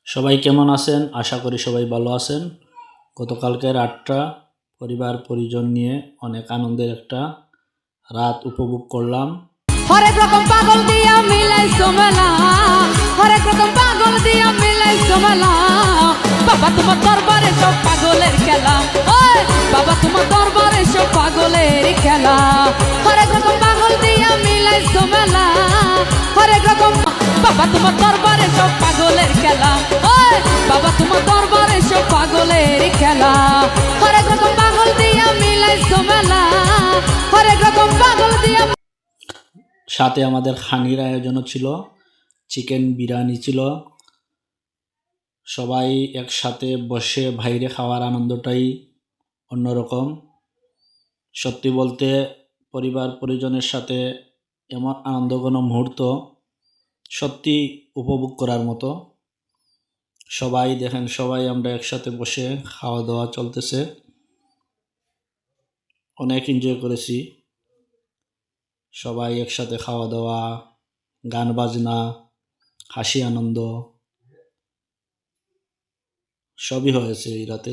সবাই কেমন আছেন? আশা করি সবাই ভালো আছেন। গতকালকে রাতটা পরিবার পরিজন নিয়ে অনেক আনন্দের একটা রাত উপভোগ করলাম। হরেক রকম পাগল দিয়া মিলাইছো মেলা, হরেক রকম পাগল দিয়া মিলাইছো মেলা। বাবা তোমার দরবারে সব পাগলের খেলা, ওই বাবা তোমার দরবারে সব পাগলের খেলা। হরেক রকম পাগল দিয়া মিলাইছো মেলা, হরেক রকম বাবা তোমার দরবারে সব পাগলের খেলা, ওই বাবা তোমার দরবারে সব পাগলের খেলা। হরেক রকম পাগল দিয়া মিলাইছো মেলা, হরেক রকম পাগল দিয়া। সাথে আমাদের খানির আয়োজনও ছিল, চিকেন বিরিয়ানি ছিল। সবাই একসাথে বসে বাইরে খাওয়ার আনন্দটাই অন্যরকম। সত্যি বলতে পরিবার পরিজনের সাথে এমন আনন্দঘন মুহূর্ত সত্যি উপভোগ করার মতো। সবাই দেখেন, সবাই আমরা একসাথে বসে খাওয়া দাওয়া চলতেছে, অনেক এনজয় করেছি। সবাই একসাথে খাওয়া দাওয়া, গান বাজনা, হাসি আনন্দ সবই হয়েছে এই রাতে।